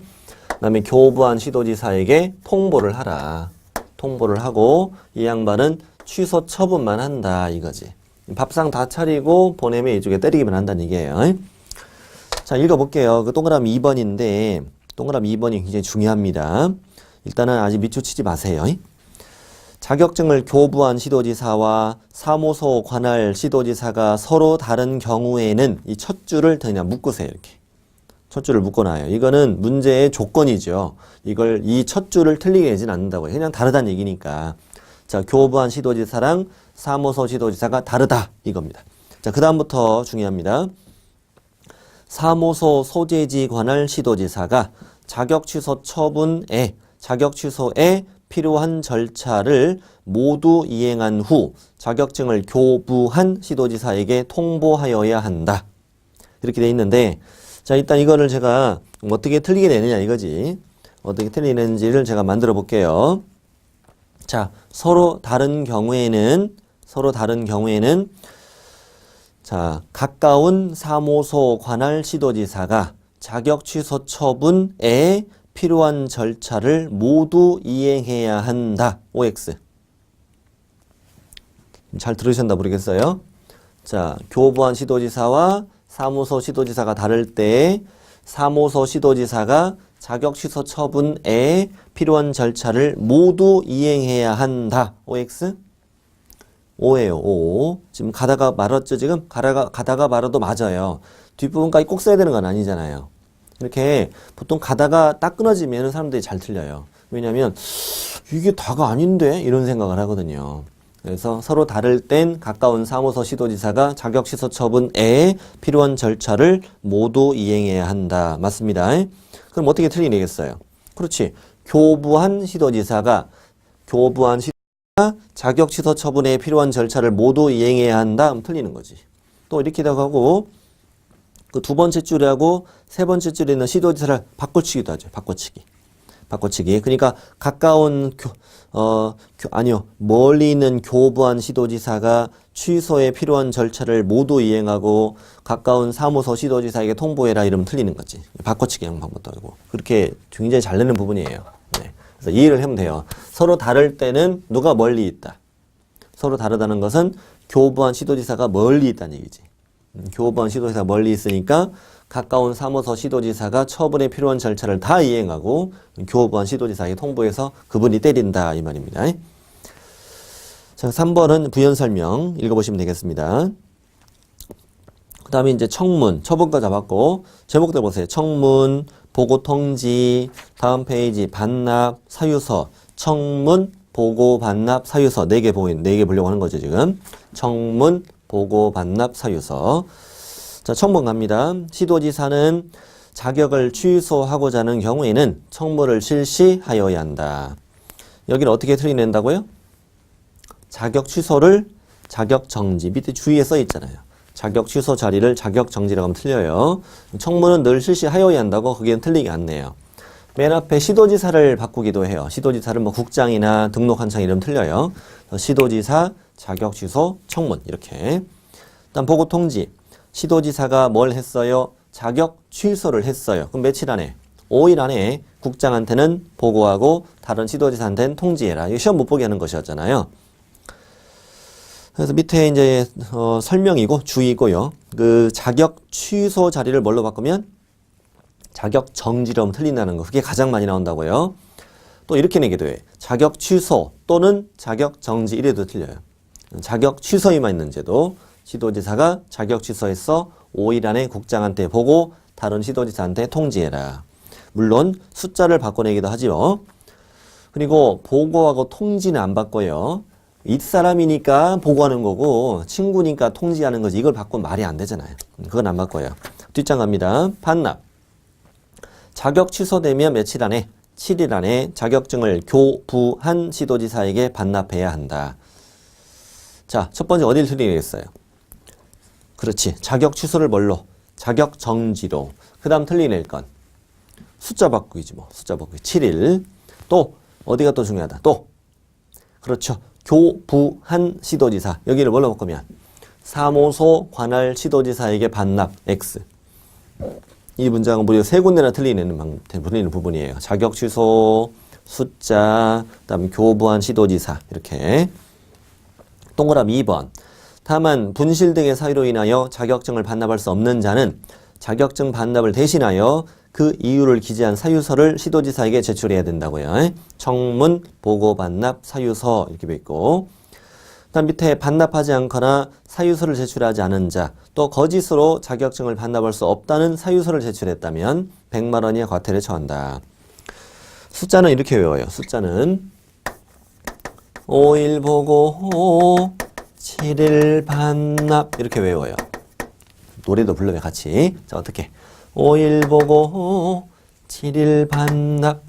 그다음에 교부한 시도지사에게 통보를 하라. 통보를 하고 이 양반은 취소 처분만 한다 이거지. 밥상 다 차리고 보내면 이쪽에 때리기만 한다는 얘기예요. 자, 읽어볼게요. 그 동그라미 2번인데 동그라미 2번이 굉장히 중요합니다. 일단은 아직 밑줄 치지 마세요. 자격증을 교부한 시도지사와 사무소 관할 시도지사가 서로 다른 경우에는 이 첫 줄을 그냥 묶으세요. 이렇게. 첫 줄을 묶어놔요. 이거는 문제의 조건이죠. 이 첫 줄을 틀리게 내진 않는다고요. 그냥 다르다는 얘기니까. 자, 교부한 시도지사랑 사무소 시도지사가 다르다. 이겁니다. 자, 그 다음부터 중요합니다. 사무소 소재지 관할 시도지사가 자격 취소에 필요한 절차를 모두 이행한 후 자격증을 교부한 시도지사에게 통보하여야 한다. 이렇게 돼 있는데, 자, 일단 이거를 제가 어떻게 틀리게 내느냐 이거지. 어떻게 틀리는지를 제가 만들어 볼게요. 자, 서로 다른 경우에는 자, 가까운 사무소 관할 시도지사가 자격 취소 처분에 필요한 절차를 모두 이행해야 한다. OX. 잘 들으셨나 모르겠어요. 자, 교부한 시도지사와 사무소 시도지사가 다를 때 사무소 시도지사가 자격 취소 처분에 필요한 절차를 모두 이행해야 한다. OX? O예요. O. 지금 가다가 말았죠. 지금 가다가 말아도 맞아요. 뒷부분까지 꼭 써야 되는 건 아니잖아요. 이렇게 보통 가다가 딱 끊어지면 사람들이 잘 틀려요. 왜냐하면 이게 다가 아닌데 이런 생각을 하거든요. 그래서 서로 다를 땐 가까운 사무소 시도지사가 자격 취소 처분에 필요한 절차를 모두 이행해야 한다. 맞습니다. 그럼 어떻게 틀리겠어요? 그렇지. 교부한 시도지사가 자격 취소 처분에 필요한 절차를 모두 이행해야 한다. 하면 틀리는 거지. 또 이렇게도 하고 그 두 번째 줄하고 세 번째 줄에 있는 시도지사를 바꿔치기도 하죠. 바꿔치기. 그러니까 가까운 멀리 있는 교부한 시도지사가 취소에 필요한 절차를 모두 이행하고 가까운 사무소 시도지사에게 통보해라 이러면 틀리는 거지. 바꿔치기 하는 방법도 하고. 그렇게 굉장히 잘 내는 부분이에요. 네. 그래서 이해를 하면 돼요. 서로 다를 때는 누가 멀리 있다. 서로 다르다는 것은 교부한 시도지사가 멀리 있다는 얘기지. 교부한 시도지사가 멀리 있으니까 가까운 사무소 시도지사가 처분에 필요한 절차를 다 이행하고 교부한 시도지사에게 통보해서 그분이 때린다 이 말입니다. 자, 3번은 부연 설명 읽어보시면 되겠습니다. 그 다음에 이제 청문, 처분과 잡았고 제목들 보세요. 청문, 보고 통지, 다음 페이지 반납, 사유서, 청문, 보고, 반납, 사유서 4개 보려고 하는 거죠 지금. 청문, 보고, 반납, 사유서. 자, 청문 갑니다. 시도지사는 자격을 취소하고자 하는 경우에는 청문을 실시하여야 한다. 여기는 어떻게 틀어낸다고요? 자격 취소를 자격 정지. 밑에 주의에 써 있잖아요. 자격 취소 자리를 자격 정지라고 하면 틀려요. 청문은 늘 실시하여야 한다고 그게 틀리게 안내요. 맨 앞에 시도지사를 바꾸기도 해요. 시도지사를 뭐 국장이나 등록한창 이름 틀려요. 시도지사, 자격 취소, 청문 이렇게. 일단 보고 통지. 시도지사가 뭘 했어요? 자격 취소를 했어요. 그럼 며칠 안에? 5일 안에 국장한테는 보고하고 다른 시도지사한테는 통지해라. 이거 시험 못 보게 하는 것이었잖아요. 그래서 밑에 이제 설명이고 주의고요. 그 자격 취소 자리를 뭘로 바꾸면 자격 정지로 틀린다는 거. 그게 가장 많이 나온다고요. 또 이렇게 내기도 해. 자격 취소 또는 자격 정지 이래도 틀려요. 자격 취소에만 있는 제도. 시도지사가 자격 취소해서 5일 안에 국장한테 보고 다른 시도지사한테 통지해라. 물론 숫자를 바꿔내기도 하지요. 그리고 보고하고 통지는 안 바꿔요. 윗사람이니까 보고하는 거고 친구니까 통지하는 거지. 이걸 바꾸면 말이 안 되잖아요. 그건 안 바꿔요. 뒷장 갑니다. 반납. 자격 취소되면 며칠 안에 7일 안에 자격증을 교부한 시도지사에게 반납해야 한다. 자, 첫 번째 어디를 틀리겠어요? 그렇지. 자격 취소를 뭘로? 자격 정지로. 그 다음 틀리낼 건 숫자 바꾸기지 뭐. 숫자 바꾸기. 7일. 또 어디가 또 중요하다. 또 그렇죠. 교부한 시도지사. 여기를 뭘로 바꾸면 사무소 관할 시도지사에게 반납 X. 이 문장은 무려 3군데나 틀리는 부분이에요. 자격 취소, 숫자, 그다음 교부한 시도지사 이렇게. 동그라미 2번. 다만 분실 등의 사유로 인하여 자격증을 반납할 수 없는 자는 자격증 반납을 대신하여 그 이유를 기재한 사유서를 시도지사에게 제출해야 된다고요. 청문, 보고, 반납, 사유서 이렇게 돼 있고 그다음 밑에 반납하지 않거나 사유서를 제출하지 않은 자, 또 거짓으로 자격증을 반납할 수 없다는 사유서를 제출했다면 100만 원 이하 과태료에 처한다. 숫자는 이렇게 외워요. 숫자는 5일 보고 7일 반납 이렇게 외워요. 노래도 불러요 같이. 자, 어떻게 5일 보고 7일 반납.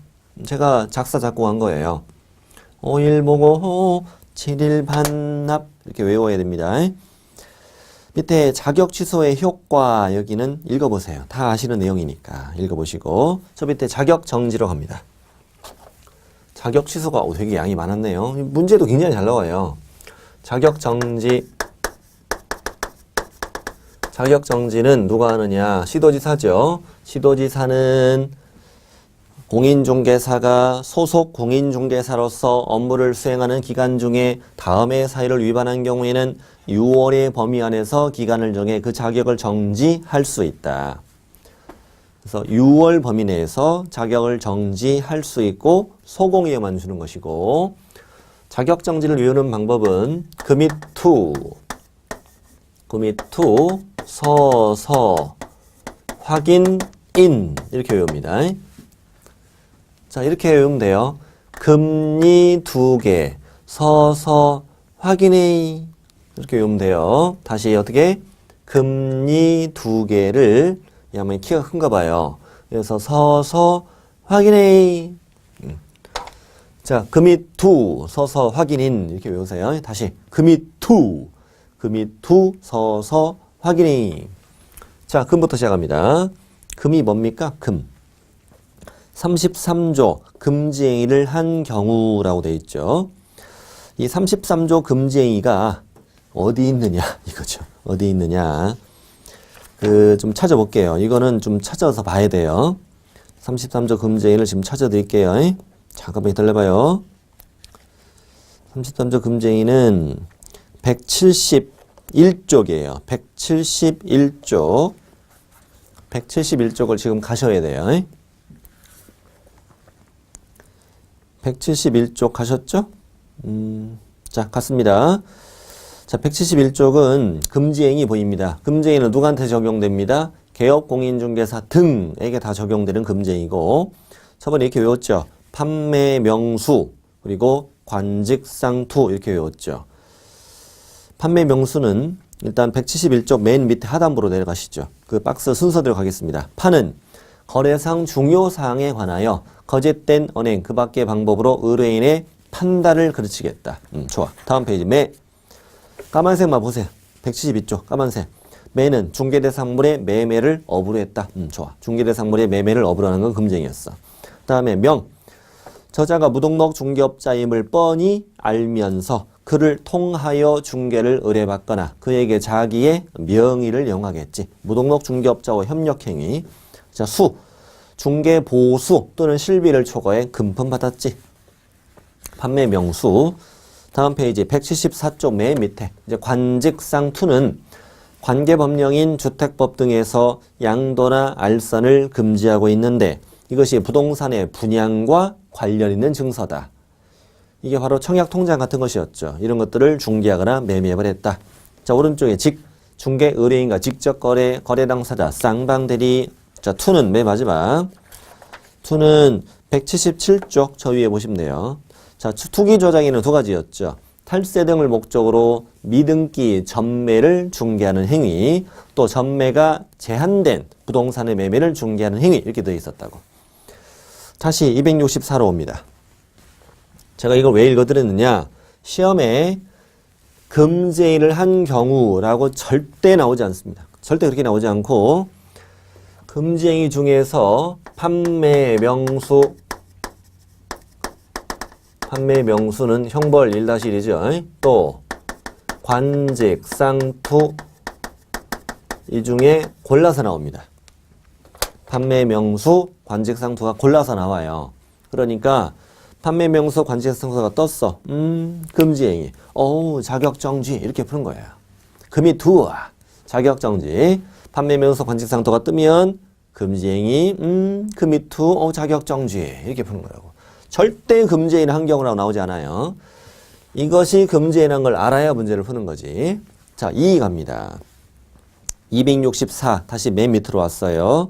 제가 작사 작곡한 거예요. 5일 보고 7일 반납 이렇게 외워야 됩니다. 밑에 자격 취소의 효과 여기는 읽어보세요. 다 아시는 내용이니까 읽어보시고 저 밑에 자격 정지로 갑니다. 자격 취소가 되게 양이 많았네요. 문제도 굉장히 잘 나와요. 자격 정지. 자격 정지는 누가 하느냐? 시도지사죠. 시도지사는 공인중개사가 소속 공인중개사로서 업무를 수행하는 기간 중에 다음의 사유를 위반한 경우에는 6월의 범위 안에서 기간을 정해 그 자격을 정지할 수 있다. 그래서 6월 범위 내에서 자격을 정지할 수 있고 소공에만 주는 것이고 자격 정지를 외우는 방법은 commit to, 서서, 확인, in 이렇게 외웁니다. 자, 이렇게 외우면 돼요. 금리 2개, 서서, 확인해 이렇게 외우면 돼요. 다시 어떻게? 금리 2개를 야만 키가 큰가 봐요. 그래서 서서 확인해. 자, commit to, 서서 확인인 이렇게 외우세요. 다시 commit to, 서서 확인해. 자, 금부터 시작합니다. 금이 뭡니까? 금. 33조 금지행위를 한 경우라고 되어 있죠. 이 33조 금지행위가 어디 있느냐 이거죠. 어디 있느냐. 좀 찾아볼게요. 이거는 좀 찾아서 봐야 돼요. 33조 금지행위를 지금 찾아드릴게요. 잠깐만 기다려봐요. 33조 금지행위는 171쪽이에요. 171쪽. 171쪽을 지금 가셔야 돼요. 171쪽 가셨죠? 자, 갔습니다. 자, 171쪽은 금지행위 보입니다. 금지행위는 누구한테 적용됩니다? 개업공인중개사 등에게 다 적용되는 금지행위고 저번에 이렇게 외웠죠. 판매 명수 그리고 관직상투 이렇게 외웠죠. 판매 명수는 일단 171쪽 맨 밑에 하단부로 내려가시죠. 그 박스 순서대로 가겠습니다. 판은 거래상 중요사항에 관하여 거짓된 언행 그 밖의 방법으로 의뢰인의 판단을 그르치겠다. 좋아. 다음 페이지 매. 까만색만 보세요. 172쪽 까만색. 매는 중개대상물의 매매를 업으로 했다. 좋아. 중개대상물의 매매를 업으로 하는 건 금지행위였어. 다음에 명. 저자가 무등록 중개업자임을 뻔히 알면서 그를 통하여 중개를 의뢰받거나 그에게 자기의 명의를 영하겠지. 무등록 중개업자와 협력행위. 자, 수. 중개 보수 또는 실비를 초과해 금품 받았지. 판매 명수. 다음 페이지 174쪽 맨 밑에 이제 관직상투는 관계법령인 주택법 등에서 양도나 알선을 금지하고 있는데 이것이 부동산의 분양과 관련 있는 증서다. 이게 바로 청약통장 같은 것이었죠. 이런 것들을 중개하거나 매매해버렸다. 자, 오른쪽에 중개 의뢰인과 직접 거래 당사자 쌍방대리. 자, 투는 맨 마지막. 투는 177쪽 저 위에 보시면 돼요. 자, 투기 조장에는 두 가지였죠. 탈세 등을 목적으로 미등기 전매를 중개하는 행위, 또 전매가 제한된 부동산의 매매를 중개하는 행위 이렇게 되어 있었다고. 다시 264로 옵니다. 제가 이걸 왜 읽어드렸느냐. 시험에 금지행위를 한 경우라고 절대 나오지 않습니다. 절대 그렇게 나오지 않고 금지행위 중에서 판매 명수는 형벌 1-1이죠. 또 관직, 상투 이 중에 골라서 나옵니다. 판매 명수, 관직, 상투가 골라서 나와요. 그러니까 판매 명수, 관직, 상투가 떴어. 금지행위. 자격 정지 이렇게 푸는 거예요. 금이 두아 자격 정지. 판매 명수, 관직, 상투가 뜨면 금지행위. 금이 투 자격 정지 이렇게 푸는 거라고. 절대 금지행위는 한 경우라고 나오지 않아요. 이것이 금지행위라는 걸 알아야 문제를 푸는 거지. 자, 2 갑니다. 264 다시 맨 밑으로 왔어요.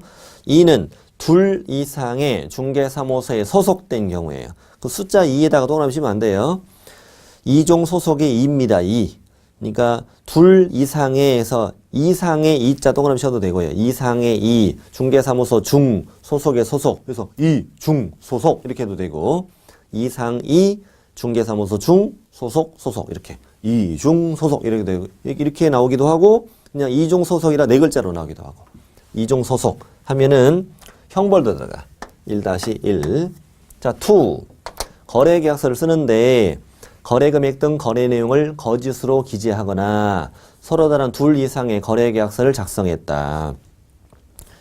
2는 둘 이상의 중개사무소에 소속된 경우예요. 그 숫자 2에다가 동그라미 치면 안 돼요. 2종 소속이 2입니다. 2. 그러니까 둘 이상에서 이상의 2자 동그라미 쳐도 되고요. 이상의 2, 중개사무소 중, 소속의 소속. 그래서 중, 소속 이렇게 해도 되고 이상 2, 중개사무소 중, 소속 이렇게 이중 소속 이렇게 되고 이렇게 나오기도 하고 그냥 이중 소속이라 네 글자로 나오기도 하고 이중 소속 하면은 형벌도 들어가. 1-1. 자, 2. 거래계약서를 쓰는데 거래금액 등 거래 내용을 거짓으로 기재하거나 서로 다른 둘 이상의 거래계약서를 작성했다.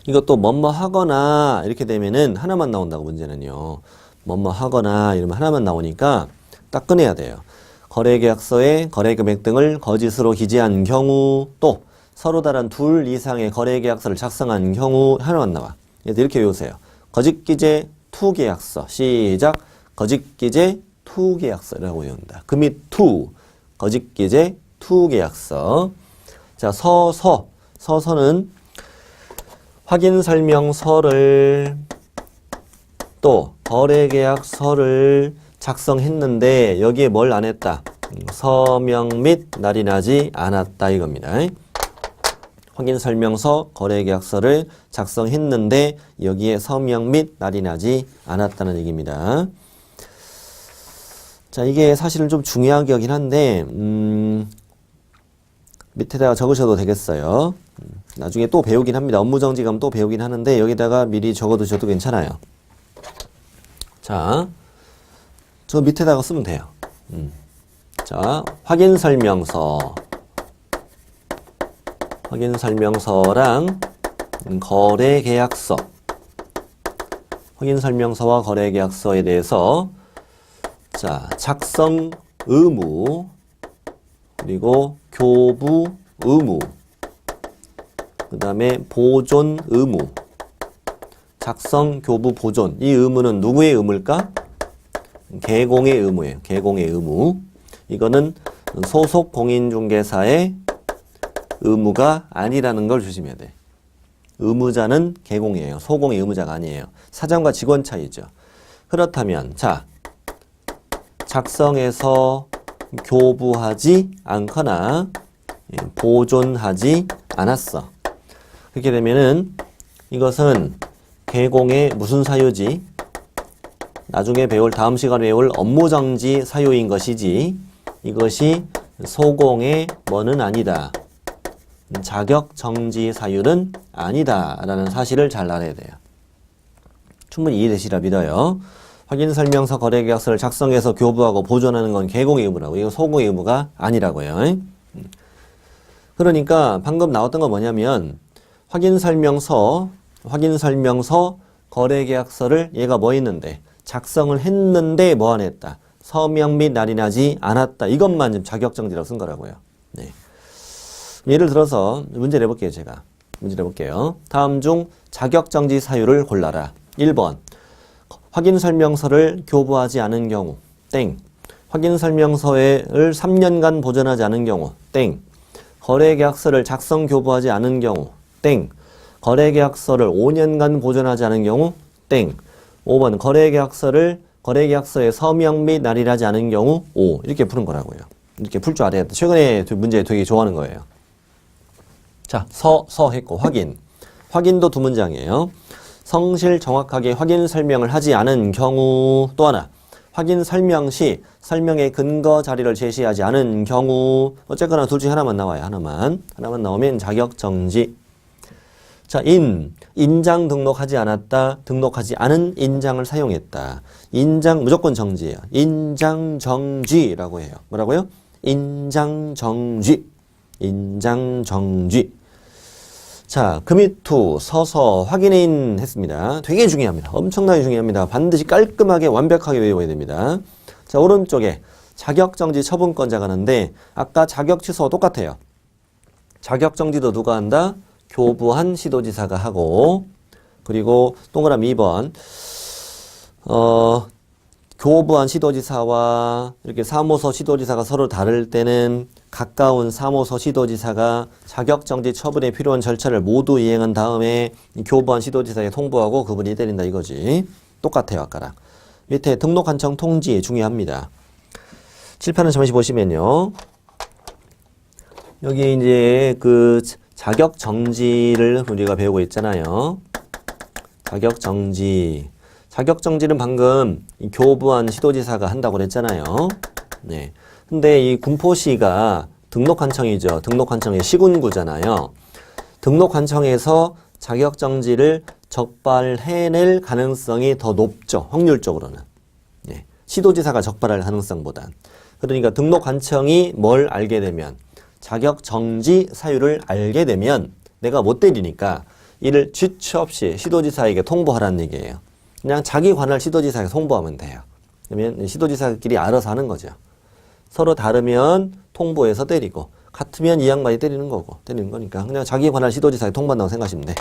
이것도 뭐뭐 하거나 이렇게 되면은 하나만 나온다고 문제는요. 뭐뭐 하거나 이러면 하나만 나오니까 딱 꺼내야 돼요. 거래계약서에 거래금액 등을 거짓으로 기재한 경우 또 서로 다른 둘 이상의 거래계약서를 작성한 경우 하나만 나와. 이렇게 외우세요. 거짓기재 투계약서. 시작. 거짓기재 투계약서라고 외운다. 금이 투. 거짓기재 투계약서. 자, 서서는 확인설명서를 또 거래계약서를 작성했는데 여기에 뭘 안 했다? 서명 및 날인하지 않았다 이겁니다. 확인설명서 거래계약서를 작성했는데 여기에 서명 및 날인하지 않았다는 얘기입니다. 자, 이게 사실은 좀 중요한 거긴 한데 밑에다가 적으셔도 되겠어요. 나중에 또 배우긴 합니다. 업무정지 가면 또 배우긴 하는데 여기다가 미리 적어두셔도 괜찮아요. 자, 저 밑에다가 쓰면 돼요. 자, 확인설명서랑 거래계약서. 확인설명서와 거래계약서에 대해서 자, 작성 의무 그리고 교부 의무 그 다음에 보존 의무 작성, 교부, 보존 이 의무는 누구의 의무일까? 개공의 의무예요. 개공의 의무. 이거는 소속 공인중개사의 의무가 아니라는 걸 조심해야 돼. 의무자는 개공이에요. 소공의 의무자가 아니에요. 사장과 직원 차이죠. 그렇다면 자, 작성해서 교부하지 않거나 보존하지 않았어. 그렇게 되면은 이것은 개공의 무슨 사유지? 나중에 배울 다음 시간에 배울 업무정지 사유인 것이지 이것이 소공의 뭐는 아니다. 자격정지 사유는 아니다 라는 사실을 잘 알아야 돼요. 충분히 이해되시라 믿어요. 확인설명서 거래계약서를 작성해서 교부하고 보존하는 건 개공의 의무라고. 이건 소공의 의무가 아니라고요. 그러니까 방금 나왔던 건 뭐냐면 확인설명서 거래계약서를 얘가 뭐 했는데 작성을 했는데 뭐 안 했다. 서명 및 날인하지 않았다. 이것만 지금 자격정지라고 쓴 거라고요. 네. 예를 들어서 문제 내볼게요. 제가 문제 내볼게요. 다음 중 자격정지 사유를 골라라. 1번 확인설명서를 교부하지 않은 경우 땡. 확인설명서를 3년간 보존하지 않은 경우 땡. 거래계약서를 작성 교부하지 않은 경우 땡. 거래계약서를 5년간 보존하지 않은 경우 땡. 5번 거래계약서에 서명 및 날인하지 않은 경우 O. 이렇게 푸는 거라고요. 이렇게 풀 줄 알아야 돼. 최근에 문제 되게 좋아하는 거예요. 자, 서 했고 확인도 두 문장이에요. 성실 정확하게 확인 설명을 하지 않은 경우. 또 하나 확인 설명 시 설명의 근거 자료를 제시하지 않은 경우. 어쨌거나 둘 중에 하나만 나와요. 하나만 나오면 자격정지. 자, 인장 등록하지 않았다. 등록하지 않은 인장을 사용했다. 인장 무조건 정지예요. 인장 정지라고 해요. 뭐라고요? 인장 정지. 자, 금이투 서서 확인인 했습니다. 되게 중요합니다. 엄청나게 중요합니다. 반드시 깔끔하게 완벽하게 외워야 됩니다. 자, 오른쪽에 자격정지 처분권자가 하는데 아까 자격 취소와 똑같아요. 자격정지도 누가 한다? 교부한 시도지사가 하고, 그리고 동그라미 2번 교부한 시도지사와 이렇게 사무소 시도지사가 서로 다를 때는 가까운 사무소 시도지사가 자격정지 처분에 필요한 절차를 모두 이행한 다음에 교부한 시도지사에 통보하고 그분이 때린다 이거지. 똑같아요 아까랑. 밑에 등록한청 통지 중요합니다. 칠판을 잠시 보시면요. 여기 이제 그 자격정지를 우리가 배우고 있잖아요. 자격정지는 방금 교부한 시도지사가 한다고 그랬잖아요. 네. 근데 이 군포시가 등록한청이죠. 등록한청의 시군구잖아요. 등록한청에서 자격정지를 적발해낼 가능성이 더 높죠. 확률적으로는. 네. 시도지사가 적발할 가능성보단. 그러니까 등록관청이 뭘 알게 되면 자격정지 사유를 알게 되면 내가 못 때리니까 이를 지체 없이 시도지사에게 통보하라는 얘기예요. 그냥 자기 관할 시도지사에게 통보하면 돼요. 그러면 시도지사끼리 알아서 하는 거죠. 서로 다르면 통보해서 때리고 같으면 이 양반이 때리는 거니까 그냥 자기 관할 시도지사에 통보한다고 생각하시면 돼.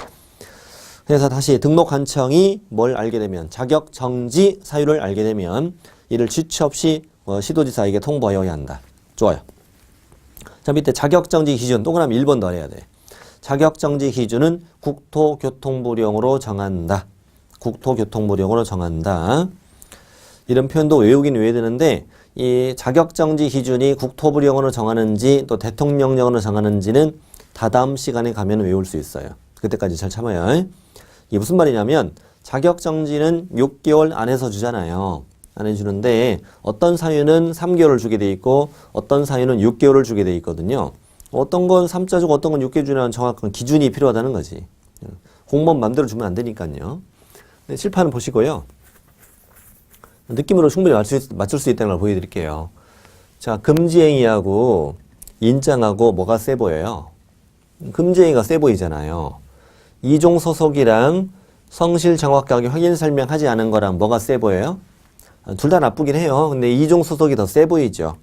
그래서 다시 등록한청이 뭘 알게 되면 자격정지 사유를 알게 되면 이를 지체 없이 시도지사에게 통보하여야 한다. 좋아요. 자, 밑에 자격정지 기준 동그라미 1번 더 해야 돼. 자격정지 기준은 국토교통부령으로 정한다. 국토교통부령으로 정한다. 이런 표현도 외우긴 외워야 되는데 이 자격정지 기준이 국토부령으로 정하는지 또 대통령령으로 정하는지는 다다음 시간에 가면 외울 수 있어요. 그때까지 잘 참아요. 이게 무슨 말이냐면 자격정지는 6개월 안에서 주잖아요. 안에 주는데 어떤 사유는 3개월을 주게 돼 있고 어떤 사유는 6개월을 주게 돼 있거든요. 어떤 건 3자 주고 어떤 건 6개월 주는 정확한 기준이 필요하다는 거지. 공무원 맘대로 주면 안 되니까요. 네, 칠판은 보시고요. 느낌으로 충분히 맞출 수 있다는 걸 보여드릴게요. 자, 금지행위하고 인장하고 뭐가 세 보여요? 금지행위가 세 보이잖아요. 이종 소속이랑 성실 정확하게 확인 설명하지 않은 거랑 뭐가 세 보여요? 둘 다 나쁘긴 해요. 근데 이종 소속이 더 세 보이죠.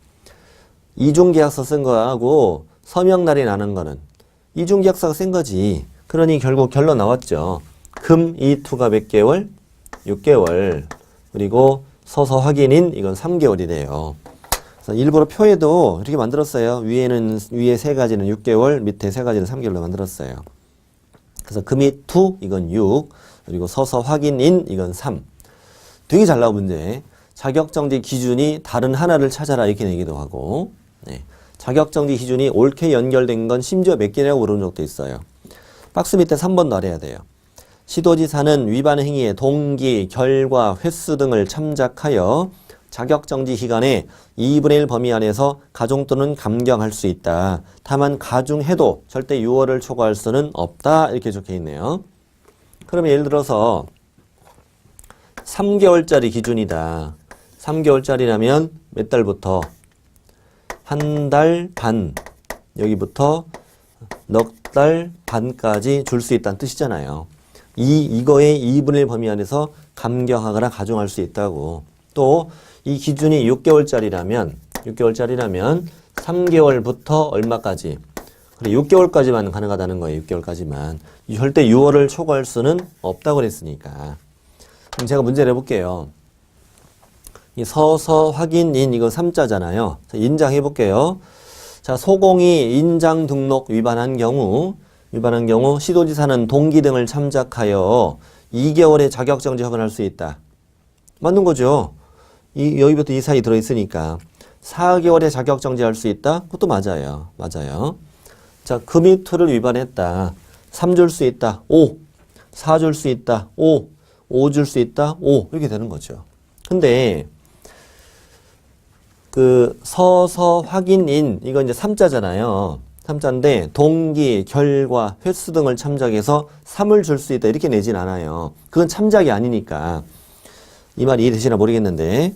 이종 계약서 쓴 거하고 서명 날이 나는 거는 이종 계약서가 센 거지. 그러니 결국 결론 나왔죠. 금 이투가 몇 개월? 6개월. 그리고 서서 확인인 이건 3개월이래요. 그래서 일부러 표에도 이렇게 만들었어요. 위에 3가지는 6개월, 밑에 3가지는 3개월로 만들었어요. 그래서 금이투 이건 6, 그리고 서서 확인인 이건 3. 되게 잘 나온 문제. 자격정지 기준이 다른 하나를 찾아라 이렇게 내기도 하고, 네. 자격정지 기준이 옳게 연결된 건 심지어 몇 개냐고 물어본 적도 있어요. 박스 밑에 3번 넣어야 돼요. 시도지사는 위반 행위의 동기, 결과, 횟수 등을 참작하여 자격정지 기간에 2분의 1 범위 안에서 가중 또는 감경할 수 있다. 다만 가중해도 절대 6월을 초과할 수는 없다. 이렇게 적혀 있네요. 그러면 예를 들어서 3개월짜리 기준이다. 3개월짜리라면 몇 달부터? 한 달 반. 여기부터 넉 달 반까지 줄 수 있다는 뜻이잖아요. 이거의 2분의 1 범위 안에서 감경하거나 가중할 수 있다고. 또 이 기준이 6개월짜리라면 3개월부터 얼마까지? 그래 6개월까지만 가능하다는 거예요. 6개월까지만. 절대 6월을 초과할 수는 없다고 그랬으니까. 그럼 제가 문제를 해볼게요. 이 서서 확인인 이거 3자잖아요. 인장해 볼게요. 자, 소공이 인장 등록 위반한 경우 시도지사는 동기 등을 참작하여 2개월의 자격정지 처분할 수 있다. 맞는 거죠? 여기부터 이 사이 들어있으니까 4개월의 자격정지 할 수 있다? 그것도 맞아요. 맞아요. 자, 금이투를 위반했다. 3 줄 수 있다. 5. 4 줄 수 있다. 5. 5 줄 수 있다. 5. 이렇게 되는 거죠. 근데 그 서서 확인인 이건 이제 3자잖아요. 3자인데 동기, 결과, 횟수 등을 참작해서 3을 줄 수 있다. 이렇게 내진 않아요. 그건 참작이 아니니까. 이 말이 이해되시나 모르겠는데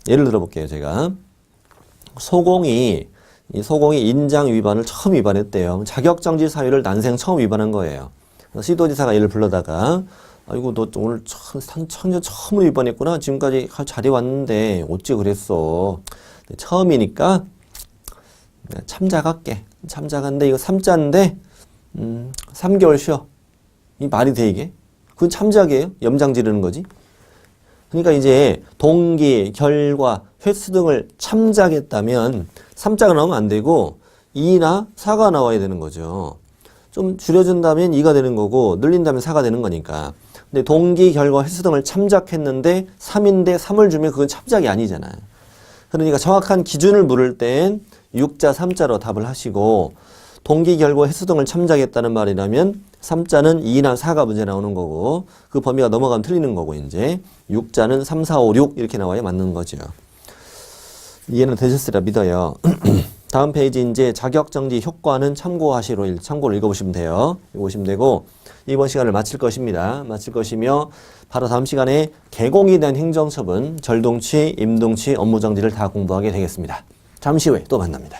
예를 들어 볼게요. 제가 소공이 인장 위반을 처음 위반했대요. 자격정지 사유를 난생 처음 위반한 거예요. 시도지사가 얘를 불러다가 아이고 너 오늘 천년 처음으로 위반했구나. 지금까지 잘해왔는데 어찌 그랬어. 처음이니까 참작할게. 참작한데 이거 3자인데 3개월 쉬어. 이 말이 돼 이게? 그건 참작이에요? 염장 지르는 거지? 그러니까 이제 동기, 결과, 횟수 등을 참작했다면 3자가 나오면 안 되고 2나 4가 나와야 되는 거죠. 좀 줄여준다면 2가 되는 거고 늘린다면 4가 되는 거니까. 근데 동기, 결과, 횟수 등을 참작했는데 3인데 3을 주면 그건 참작이 아니잖아요. 그러니까 정확한 기준을 물을 땐 6자, 3자로 답을 하시고 동기, 결과, 횟수 등을 참작했다는 말이라면 3자는 2나 4가 문제 나오는 거고 그 범위가 넘어가면 틀리는 거고 이제 6자는 3, 4, 5, 6 이렇게 나와야 맞는 거죠. 이해는 되셨으리라 믿어요. 다음 페이지 이제 자격정지 효과는 참고를 읽어보시면 돼요. 읽어보시면 되고 이번 시간을 마칠 것입니다. 마칠 것이며 바로 다음 시간에 개공에 대한 행정처분, 절동치, 임동치, 업무정지를 다 공부하게 되겠습니다. 잠시 후에 또 만납니다.